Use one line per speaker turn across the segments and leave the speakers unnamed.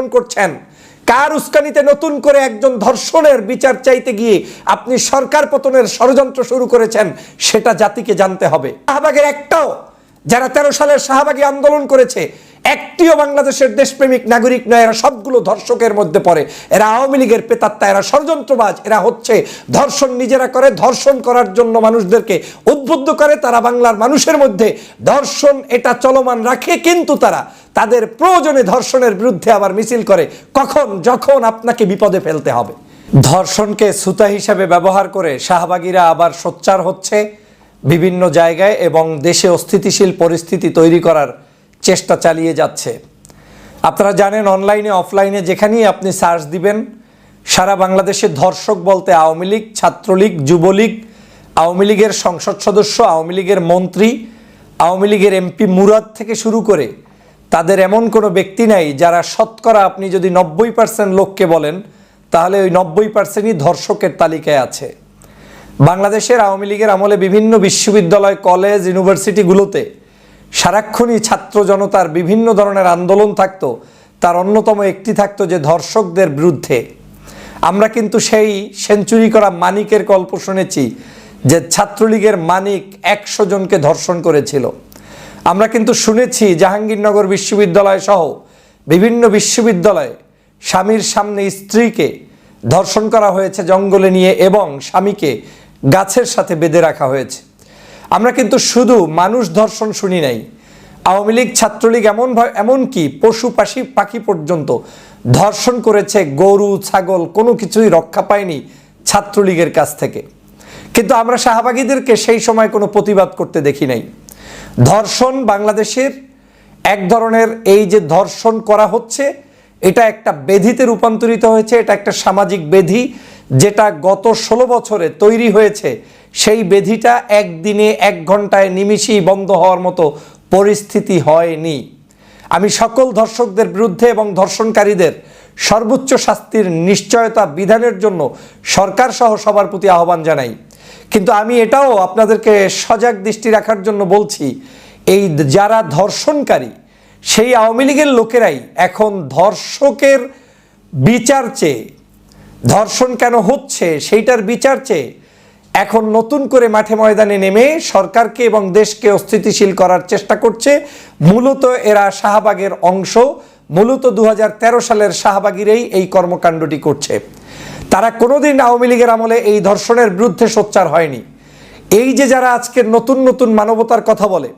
আন্দোলন করছেন? কার উস্কানিতে নতুন করে একজন ধর্ষণের বিচার চাইতে গিয়ে আপনি সরকার পতনের ষড়যন্ত্র শুরু করেছেন, সেটা জাতিকে জানতে হবে। শাহবাগের একটাও, যারা 13 সালের শাহবাগী আন্দোলন করেছে, একটিও বাংলাদেশের দেশপ্রেমিক নাগরিক নয়। এরা সবগুলো ধর্ষকের মধ্যে পড়ে। এরা আওয়ামী লীগের প্রেতাত্মা, এরা ষড়যন্ত্রবাজ, এরা হচ্ছে ধর্ষণ নিজেরা করে, ধর্ষণ করার জন্য মানুষদেরকে উদ্বুদ্ধ করে। তারা বাংলার মানুষের মধ্যে ধর্ষণ এটা চলমান রাখে, কিন্তু তারা তাদের প্রয়োজনে ধর্ষণের বিরুদ্ধে আবার মিছিল করে। কখন? যখন আপনাকে বিপদে ফেলতে হবে। ধর্ষণকে ছুতা হিসাবে ব্যবহার করে শাহবাগীরা আবার সোচ্চার হচ্ছে বিভিন্ন জায়গায় এবং দেশে অস্থিতিশীল পরিস্থিতি তৈরি করার চেষ্টা চালিয়ে যাচ্ছে। আপনারা জানেন, অনলাইনে অফলাইনে যেখানেই আপনি সার্চ দিবেন, সারা বাংলাদেশে ধর্ষক বলতে আওয়ামী লীগ, ছাত্রলীগ, যুবলীগ, আওয়ামী লীগের সংসদ সদস্য, আওয়ামী লীগের মন্ত্রী, আওয়ামী লীগের এমপি মুরাদ থেকে শুরু করে তাদের এমন কোনো ব্যক্তি নাই যারা শতকরা আপনি যদি 90% লোককে বলেন তাহলে ওই 90%ই ধর্ষকের তালিকায় আছে। বাংলাদেশের আওয়ামী লীগের আমলে বিভিন্ন বিশ্ববিদ্যালয়, কলেজ, ইউনিভার্সিটিগুলোতে সারাক্ষণই ছাত্র জনতার বিভিন্ন ধরনের আন্দোলন থাকতো। তার অন্যতম একটি থাকতো যে ধর্ষকদের বিরুদ্ধে। আমরা কিন্তু সেই সেঞ্চুরি করা মানিকের গল্প শুনেছি, যে ছাত্রলীগের মানিক 100 জনকে ধর্ষণ করেছিল। আমরা কিন্তু শুনেছি জাহাঙ্গীরনগর বিশ্ববিদ্যালয় সহ বিভিন্ন বিশ্ববিদ্যালয়ে স্বামীর সামনে স্ত্রীকে ধর্ষণ করা হয়েছে জঙ্গলে নিয়ে, এবং স্বামীকে গাছের সাথে বেঁধে রাখা হয়েছে। আমরা কিন্তু শুধু মানুষ ধর্ষণ শুনি নাই। আওয়ামী লীগ, ছাত্রলীগ এমনকি পশু পাখি পর্যন্ত ধর্ষণ করেছে। গরু, ছাগল কোনো কিছুই রক্ষা পায়নি ছাত্রলীগের কাছ থেকে। কিন্তু আমরা শাহবাগীদেরকে সেই সময় কোনো প্রতিবাদ করতে দেখি নাই। ধর্ষণ বাংলাদেশের এক ধরনের, এই যে ধর্ষণ করা হচ্ছে, এটা একটা ব্যাধিতে রূপান্তরিত হয়েছে। এটা একটা সামাজিক ব্যাধি, যেটা গত 16 বছরে তৈরি হয়েছে। সেই ব্যাধিটা একদিনে, 1 ঘন্টায়, নিমিষেই বন্ধ হওয়ার মতো পরিস্থিতি হয়নি। আমি সকল ধর্ষকদের বিরুদ্ধে এবং ধর্ষণকারীদের সর্বোচ্চ শাস্তির নিশ্চয়তা বিধানের জন্য সরকার সহ সবার প্রতি আহ্বান জানাই। কিন্তু আমি এটাও আপনাদেরকে সজাগ দৃষ্টি রাখার জন্য বলছি, এই যারা ধর্ষণকারী, সেই আওয়ামী লীগের লোকেরাই এখন ধর্ষকের বিচার চেয়ে, ধর্ষণ কেন হচ্ছে সেইটার বিচার চেয়ে এখন নতুন করে মাঠে ময়দানে নেমে সরকারকে এবং দেশকে অস্থিতিশীল করার চেষ্টা করছে। মূলত এরা শাহবাগের অংশ, মূলত 2013 সালের শাহবাগীরাই এই কর্মকাণ্ডটি করছে। তারা কোনোদিন আওয়ামী লীগের আমলে এই ধর্ষণের বিরুদ্ধে সোচ্চার হয়নি। এই যে যারা আজকের নতুন নতুন মানবতার কথা বলে,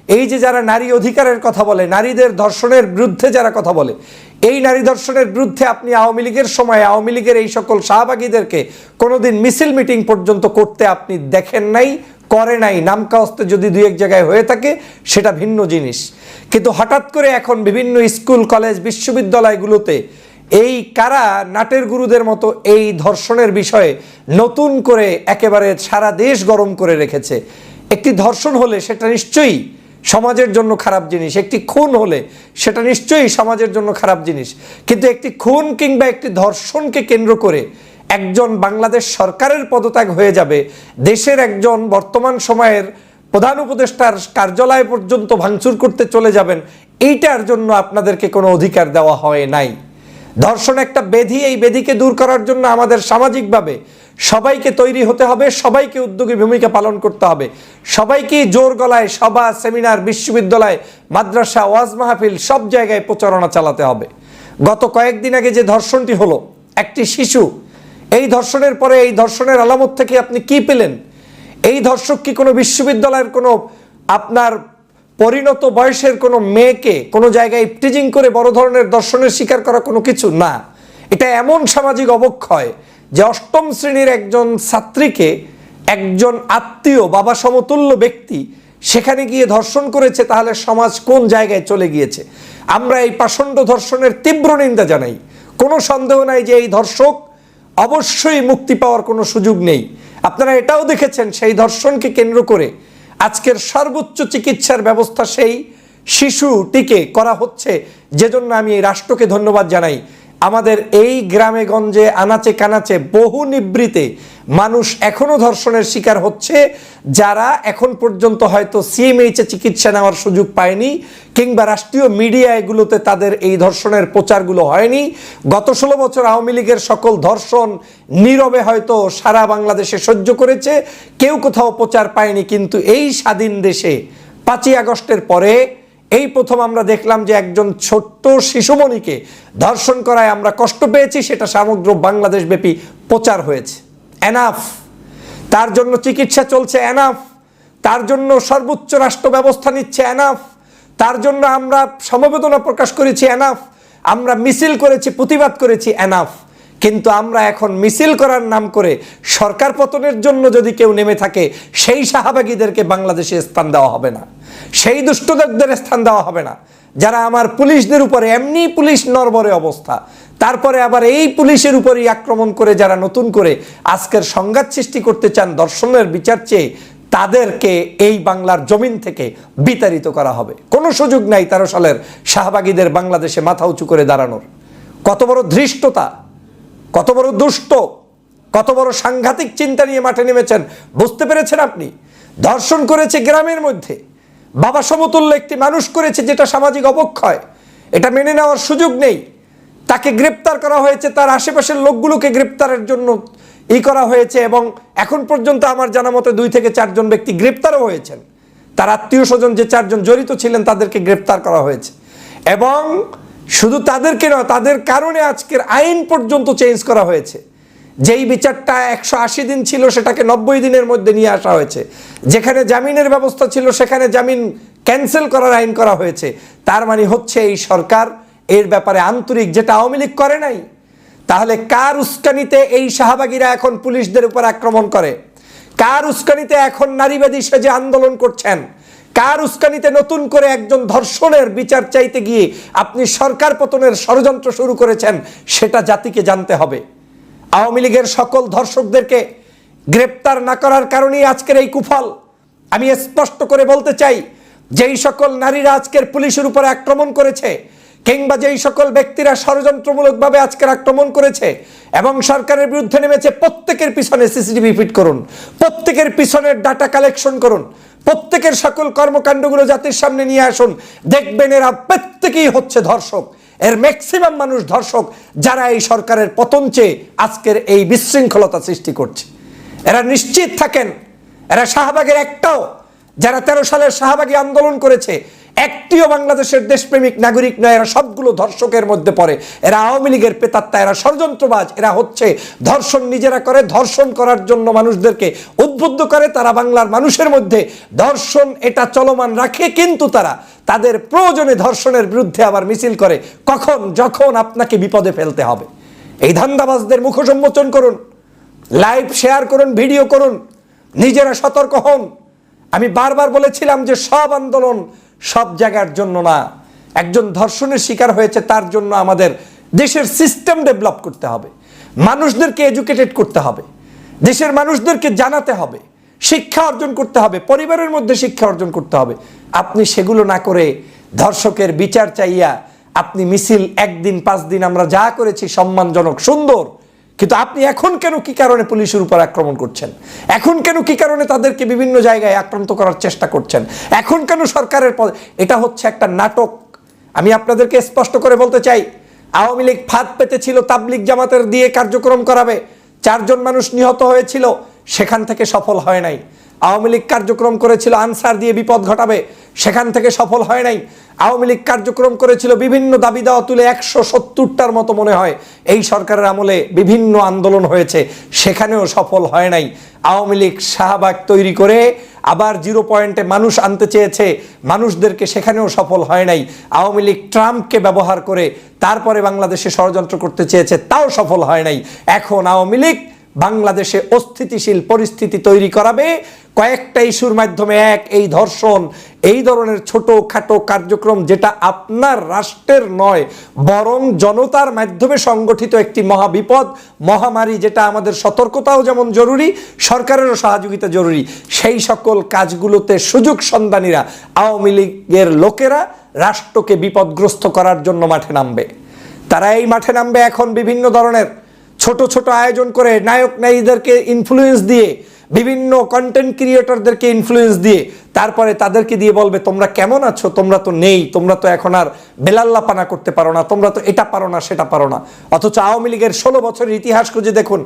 এই যে যারা নারী অধিকারের কথা বলে, নারীদের ধর্ষণের বিরুদ্ধে যারা কথা বলে, এই নারী ধর্ষণের বিরুদ্ধে আপনি আওয়ামী লীগের সময় আওয়ামী লীগের এই সকল শাহবাগীদেরকে কোনোদিন মিছিল মিটিং পর্যন্ত করতে আপনি দেখেন নাই, করে নাই। নামকাওস্তে যদি 2-1 জায়গায় হয়ে থাকে সেটা ভিন্ন জিনিস। কিন্তু হঠাৎ করে এখন বিভিন্ন স্কুল, কলেজ, বিশ্ববিদ্যালয়গুলোতে এই কারা নাটের গুরুদের মতো এই ধর্ষণের বিষয়ে নতুন করে একেবারে সারা দেশ গরম করে রেখেছে। একটি ধর্ষণ হলে সেটা নিশ্চয়ই সমাজের জন্য খারাপ জিনিস, একটি খুন হলে সেটা নিশ্চয়ই সমাজের জন্য খারাপ জিনিস। কিন্তু একটি খুন কিংবা একটি ধর্ষণকে কেন্দ্র করে একজন বাংলাদেশ সরকারের পদত্যাগ হয়ে যাবে, দেশের একজন বর্তমান সময়ের প্রধান উপদেষ্টার কার্যালয় পর্যন্ত ভাঙচুর করতে চলে যাবেন, এইটার জন্য আপনাদেরকে কোনো অধিকার দেওয়া হয় নাই। ধর্ষণ একটা ব্যাধি, এই ব্যাধিকে দূর করার জন্য আমাদের সামাজিকভাবে সবাইকে তৈরি হতে হবে, সবাইকে উদ্যোগী ভূমিকা পালন করতে হবে, সবাইকে জোর গলায় সভা, সেমিনার, বিশ্ববিদ্যালয়, মাদ্রাসা, ওয়াজ মাহফিল সব জায়গায় প্রচারণা চালাতে হবে। গত কয়েকদিন আগে যে ধর্ষণটি হলো, একটি শিশু, এই ধর্ষণের পরে এই ধর্ষণের আলামত থেকে আপনি কি পেলেন? এই ধর্ষক কি কোনো বিশ্ববিদ্যালয়ের কোনো আপনার পরিণত বয়সের কোনো মেয়েকে কোনো জায়গায় ইফটিজিং করে বড় ধরনের ধর্ষণের শিকার করা কোনো কিছু না। এটা এমন সামাজিক অবক্ষয় যে 8ম শ্রেণীর একজন ছাত্রীকে একজন আত্মীয়, বাবা সমতুল্য ব্যক্তি সেখানে গিয়ে ধর্ষণ করেছে, তাহলে সমাজ কোন জায়গায় চলে গিয়েছে? আমরা এই পাষণ্ড ধর্ষণের তীব্র নিন্দা জানাই। কোনো সন্দেহ নাই যে এই ধর্ষক অবশ্যই মুক্তি পাওয়ার কোনো সুযোগ নেই। আপনারা এটাও দেখেছেন, সেই ধর্ষণকে কেন্দ্র করে আজকের সর্বোচ্চ চিকিৎসার ব্যবস্থা সেই শিশুটিকে করা হচ্ছে, যেজন্য আমি এই রাষ্ট্রকে ধন্যবাদ জানাই। আমাদের এই গ্রামে গঞ্জে আনাচে কানাচে বহু নিবৃতে মানুষ এখনো ধর্ষণের শিকার হচ্ছে, যারা এখন পর্যন্ত হয়তো সিএমএইচে চিকিৎসা নেওয়ার সুযোগ পায়নি, কিংবা রাষ্ট্রীয় মিডিয়া এগুলোতে তাদের এই ধর্ষণের প্রচারগুলো হয়নি। গত 16 বছর আওয়ামী লীগের সকল ধর্ষণ নীরবে হয়তো সারা বাংলাদেশে সহ্য করেছে, কেউ কোথাও প্রচার পায়নি। কিন্তু এই স্বাধীন দেশে 5ই আগস্টের পরে এই প্রথম আমরা দেখলাম যে একজন ছোট্ট শিশুমণিকে ধর্ষণ করায় আমরা কষ্ট পেয়েছি, সেটা সমগ্র বাংলাদেশ ব্যাপী প্রচার হয়েছে। এনাফ, তার জন্য চিকিৎসা চলছে, এনাফ, তার জন্য সর্বোচ্চ রাষ্ট্র ব্যবস্থা নিচ্ছে, এনাফ, তার জন্য আমরা সমবেদনা প্রকাশ করেছি, এনাফ, আমরা মিছিল করেছি, প্রতিবাদ করেছি, এনাফ। কিন্তু আমরা এখন মিছিল করার নাম করে সরকার পতনের জন্য যদি কেউ নেমে থাকে, সেই শাহবাগীদেরকে বাংলাদেশে স্থান দেওয়া হবে না, সেই দুষ্টদের স্থান দেওয়া হবে না, যারা আমার পুলিশদের উপরে, এমনি পুলিশ নরবরে অবস্থা, তারপরে আবার এই পুলিশের উপরেই আক্রমণ করে যারা নতুন করে আজকের সংঘাত সৃষ্টি করতে চান ধর্ষণের বিচার চেয়ে, তাদেরকে এই বাংলার জমিন থেকে বিতাড়িত করা হবে। কোনো সুযোগ নাই 13 সালের শাহবাগীদের বাংলাদেশে মাথা উঁচু করে দাঁড়ানোর। কত বড় ধৃষ্টতা, কত বড় দুষ্ট, কত বড় সাংঘাতিক চিন্তা নিয়ে মাঠে নেমেছেন বুঝতে পেরেছেন আপনি? ধর্ষণ করেছে গ্রামের মধ্যে, বাবা সমতুল্য একটি মানুষ করেছে, যেটা সামাজিক অবক্ষয়, এটা মেনে নেওয়ার সুযোগ নেই। তাকে গ্রেপ্তার করা হয়েছে, তার আশেপাশের লোকগুলোকে গ্রেপ্তারের জন্য করা হয়েছে, এবং এখন পর্যন্ত আমার জানা মতে 2 থেকে 4 জন ব্যক্তি গ্রেপ্তারও হয়েছেন। তার আত্মীয় স্বজন যে 4 জন জড়িত ছিলেন তাদেরকে গ্রেপ্তার করা হয়েছে, এবং শুধু তাদেরকে নয়, তাদের কারণে আজকের আইন পর্যন্ত চেঞ্জ করা হয়েছে। যেই বিচারটা 180 দিন ছিল সেটাকে 90 দিনের মধ্যে নিয়ে আসা হয়েছে। যেখানে জামিনের ব্যবস্থা ছিল সেখানে জামিন ক্যান্সেল করার আইন করা হয়েছে। তার মানে হচ্ছে এই সরকার এর ব্যাপারে আন্তরিক, যেটা আওয়ামী লীগ করে নাই। তাহলে কার উস্কানিতে এই শাহবাগীরা এখন পুলিশদের উপর আক্রমণ করে? কার উস্কানিতে এখন নারীবাদী সেজে আন্দোলন করছেন? কার উস্কানিতে নতুন করে একজন ধর্ষণের বিচার চাইতে গিয়ে আপনি সরকার পতনের ষড়যন্ত্র শুরু করেছেন, সেটা জাতিকে জানতে হবে। আওয়ামী লীগের সকল ধর্ষকদেরকে গ্রেপ্তার না করার কারণেই আজকের এই কুফল। আমি স্পষ্ট করে বলতে চাই, যেই সকল নারীরা আজকের পুলিশের উপরে আক্রমণ করেছে, কিংবা যেই সকল ব্যক্তিরা ষড়যন্ত্রমূলকভাবে আজকের আক্রমণ করেছে এবং সরকারের বিরুদ্ধে নেমেছে, প্রত্যেকের পিছনে সিসিটিভি ফিট করুন, প্রত্যেকের পিছনের ডাটা কালেকশন করুন, প্রত্যেকের সকল কর্মকাণ্ডগুলো জাতির সামনে নিয়ে আসুন। দেখবেন এরা প্রত্যেকেই হচ্ছে ধর্ষক। এর ম্যাক্সিমাম মানুষ ধর্ষক, যারা এই সরকারের পতন চেয়ে আজকের এই বিশৃঙ্খলতা সৃষ্টি করছে। এরা নিশ্চিত থাকেন, এরা শাহবাগের একটাও, যারা 13 সালের শাহবাগী আন্দোলন করেছে, একটিও বাংলাদেশের দেশপ্রেমিক নাগরিক নয়। এরা সবগুলো ধর্ষকের মধ্যে পড়ে। এরা আওয়ামী লীগের প্রেতাত্মা, এরা ষড়যন্ত্রবাজ, এরা হচ্ছে ধর্ষণ নিজেরা করে, ধর্ষণ করার জন্য মানুষদেরকে উদ্বুদ্ধ করে। তারা বাংলার মানুষের মধ্যে ধর্ষণ এটা চলমান রাখে, কিন্তু তারা তাদের প্রয়োজনে ধর্ষণের বিরুদ্ধে আবার মিছিল করে, কখন? যখন আপনাকে বিপদে ফেলতে হবে। এই ধান্দাবাজদের মুখোশ উন্মোচন করুন, লাইভ শেয়ার করুন, ভিডিও করুন, নিজেরা সতর্ক হন। আমি বারবার বলেছিলাম যে সব আন্দোলন সব জায়গার জন্য না। একজন ধর্ষণের শিকার হয়েছে, তার জন্য আমাদের দেশের সিস্টেম ডেভেলপ করতে হবে, মানুষদেরকে এডুকেটেড করতে হবে, দেশের মানুষদেরকে জানাতে হবে, শিক্ষা অর্জন করতে হবে, পরিবারের মধ্যে শিক্ষা অর্জন করতে হবে। আপনি সেগুলো না করে ধর্ষকের বিচার চাইয়া আপনি মিছিল, একদিন 5 দিন আমরা যা করেছি সম্মানজনক, সুন্দর, কিন্তু আপনি এখন কেন কি কারণে পুলিশের উপর আক্রমণ করছেন? এখন কেন কি কারণে তাদেরকে বিভিন্ন জায়গায় আক্রান্ত করার চেষ্টা করছেন? এখন কেন সরকারের পদ? এটা হচ্ছে একটা নাটক। আমি আপনাদেরকে স্পষ্ট করে বলতে চাই, আওয়ামী লীগ ফাঁদ পেতেছিল তাবলিগ জামাতের দিয়ে কার্যক্রম করাবে, 4 জন মানুষ নিহত হয়েছিল, সেখান থেকে সফল হয় নাই। আওয়ামী লীগ কার্যক্রম করেছিল আনসার দিয়ে বিপদ ঘটাবে, সেখান থেকে সফল হয় নাই। আওয়ামী লীগ কার্যক্রম করেছিল বিভিন্ন দাবি দেওয়া তুলে 170টার মতো মনে হয় এই সরকারের আমলে বিভিন্ন আন্দোলন হয়েছে, সেখানেও সফল হয় নাই। আওয়ামী লীগ শাহবাগ তৈরি করে আবার 0 পয়েন্টে মানুষ আনতে চেয়েছে, মানুষদেরকে, সেখানেও সফল হয় নাই। আওয়ামী লীগ ট্রাম্পকে ব্যবহার করে তারপরে বাংলাদেশে ষড়যন্ত্র করতে চেয়েছে, তাও সফল হয় নাই। এখন আওয়ামী লীগ বাংলাদেশে অস্থিতিশীল পরিস্থিতি তৈরি করাবে কয়েকটা ইস্যুর মাধ্যমে। এক, এই ধর্ষণ, এই ধরনের ছোটখাটো কার্যক্রম, যেটা আপনার রাষ্ট্রের নয় বরং জনতার মাধ্যমে সংগঠিত একটি মহাবিপদ, মহামারী, যেটা আমাদের সতর্কতাও যেমন জরুরি, সরকারেরও সহযোগিতা জরুরি। সেই সকল কাজগুলোতে সুযোগ সন্ধানীরা, আওয়ামী লীগের লোকেরা রাষ্ট্রকে বিপদগ্রস্ত করার জন্য মাঠে নামবে। তারা এই মাঠে নামবে এখন বিভিন্ন ধরনের ছোট ছোট আয়োজন করে, নায়ক নায়িকাদেরকে ইনফ্লুয়েন্স দিয়ে, বিভিন্ন কন্টেন্ট ক্রিয়েটরদেরকে ইনফ্লুয়েন্স দিয়ে, তারপরে তাদেরকে দিয়ে বলবে তোমরা কেমন আছো, তোমরা তো নেই, তোমরা তো এখন আর বেলাল্লাপানা করতে পারো না, তোমরা তো এটা পারো না সেটা পারো না। অথচ আওয়ামী লীগের 16 বছরের ইতিহাস খুঁজে দেখুন,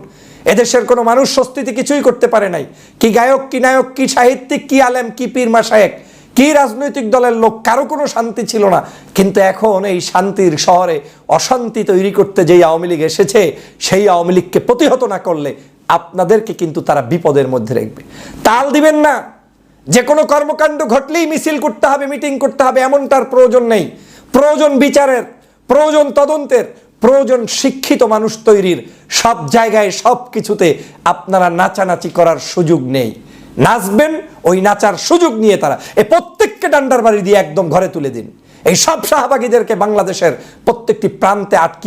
এদেশের কোনো মানুষ স্বস্তিতে কিছুই করতে পারে নাই। কি গায়ক, কি নায়ক, কি সাহিত্যিক, কি আলেম, কি পীর মাশায়েখ, কি রাজনৈতিক দলের লোক, কারো কোনো শান্তি ছিল না। কিন্তু এখন এই শান্তির শহরে অশান্তি তৈরি করতে যেই আওয়ামী লীগ এসেছে, সেই আওয়ামী লীগকে প্রতিহত না করলে আপনাদেরকে কিন্তু তারা বিপদের মধ্যে রাখবে। তাল দিবেন না, যে কোনো কর্মকাণ্ড ঘটলেই মিছিল করতে হবে, মিটিং করতে হবে, এমন তার প্রয়োজন নেই। প্রয়োজন বিচারের, প্রয়োজন তদন্তের, প্রয়োজন শিক্ষিত মানুষ তৈরির। সব জায়গায় সব কিছুতে আপনারা নাচানাচি করার সুযোগ নেই। নাচবেন, ওই নাচার সুযোগ নিয়ে তারা এই প্রত্যেককে ডান্ডার বাড়ি দিয়ে একদম ঘরে তুলে দিন। এই সব শাহবাগীদেরকে বাংলাদেশের প্রত্যেকটি প্রান্তে আটকে